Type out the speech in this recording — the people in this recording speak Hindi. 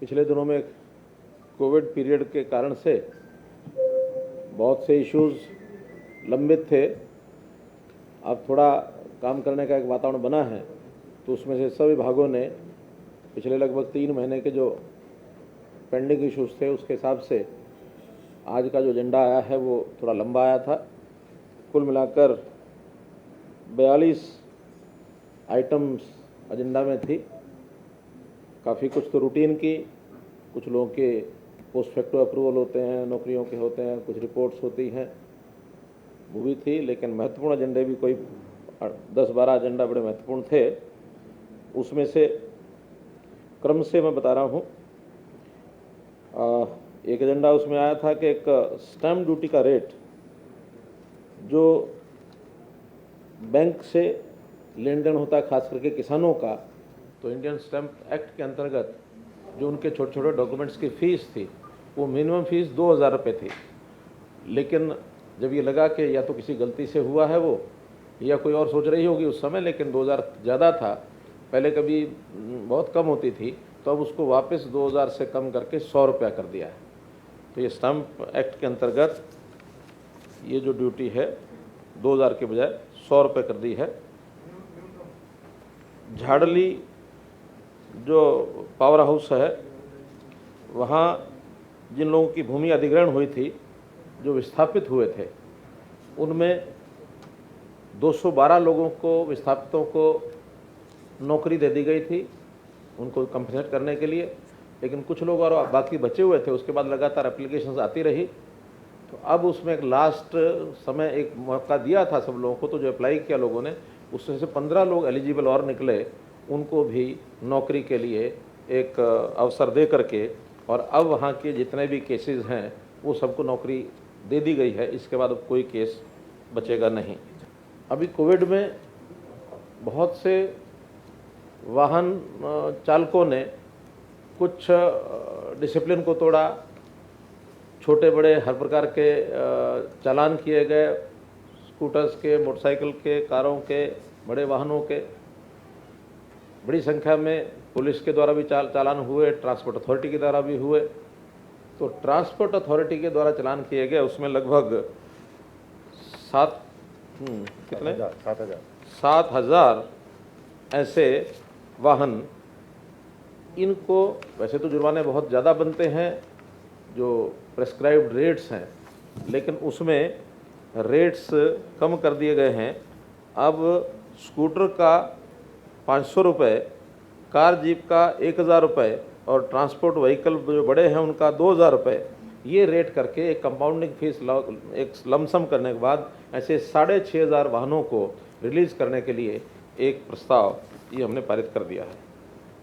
पिछले दिनों में कोविड पीरियड के कारण से बहुत से इश्यूज लंबित थे। अब थोड़ा काम करने का एक वातावरण बना है, तो उसमें से सभी विभागों ने पिछले लगभग 3 महीने के जो पेंडिंग इश्यूज थे उसके हिसाब से आज का जो एजेंडा आया है वो थोड़ा लंबा आया था। कुल मिलाकर 42 आइटम्स एजेंडा में थी। काफ़ी कुछ तो रूटीन की, कुछ लोगों के पोस्ट फैक्टो अप्रूवल होते हैं, नौकरियों के होते हैं, कुछ रिपोर्ट्स होती हैं, वो भी थी। लेकिन महत्वपूर्ण एजेंडे भी कोई 10-12 एजेंडा बड़े महत्वपूर्ण थे। उसमें से क्रम से मैं बता रहा हूँ। एक एजेंडा उसमें आया था कि एक स्टैम्प ड्यूटी का रेट जो बैंक से लेन देन होता है, खास करके किसानों का, तो इंडियन स्टैम्प एक्ट के अंतर्गत जो उनके छोटे छोटे डॉक्यूमेंट्स की फ़ीस थी वो मिनिमम फ़ीस 2000 रुपये थी। लेकिन जब ये लगा कि या तो किसी गलती से हुआ है वो, या कोई और सोच रही होगी उस समय, लेकिन 2000 ज़्यादा था, पहले कभी बहुत कम होती थी, तो अब उसको वापस 2000 से कम करके 100 रुपया कर दिया है। तो ये स्टैम्प एक्ट के अंतर्गत ये जो ड्यूटी है 2000 के बजाय 100 रुपये कर दी है। झाड़ली जो पावर हाउस है, वहाँ जिन लोगों की भूमि अधिग्रहण हुई थी, जो विस्थापित हुए थे, उनमें 212 लोगों को, विस्थापितों को नौकरी दे दी गई थी उनको कंपनसेट करने के लिए। लेकिन कुछ लोग और बाकी बचे हुए थे, उसके बाद लगातार एप्लीकेशंस आती रही। तो अब उसमें एक लास्ट समय एक मौका दिया था सब लोगों को, तो जो अप्लाई किया लोगों ने, उसमें से 15 लोग एलिजिबल और निकले, उनको भी नौकरी के लिए एक अवसर दे करके, और अब वहाँ के जितने भी केसेस हैं वो सबको नौकरी दे दी गई है। इसके बाद अब कोई केस बचेगा नहीं। अभी कोविड में बहुत से वाहन चालकों ने कुछ डिसिप्लिन को तोड़ा, छोटे बड़े हर प्रकार के चालान किए गए, स्कूटर्स के, मोटरसाइकिल के, कारों के, बड़े वाहनों के। बड़ी संख्या में पुलिस के द्वारा भी चालान हुए, ट्रांसपोर्ट अथॉरिटी के द्वारा भी हुए। तो ट्रांसपोर्ट अथॉरिटी के द्वारा चालान किए गए उसमें लगभग 7,000 ऐसे वाहन। इनको वैसे तो जुर्माने बहुत ज़्यादा बनते हैं, जो प्रेस्क्राइब्ड रेट्स हैं, लेकिन उसमें रेट्स कम कर दिए गए हैं। अब स्कूटर का 500 रुपये, कार जीप का 1000 रुपये, और ट्रांसपोर्ट व्हीकल जो बड़े हैं उनका 2000 रुपये, ये रेट करके एक कंपाउंडिंग फीस एक लमसम करने के बाद ऐसे 6500 वाहनों को रिलीज़ करने के लिए एक प्रस्ताव ये हमने पारित कर दिया है।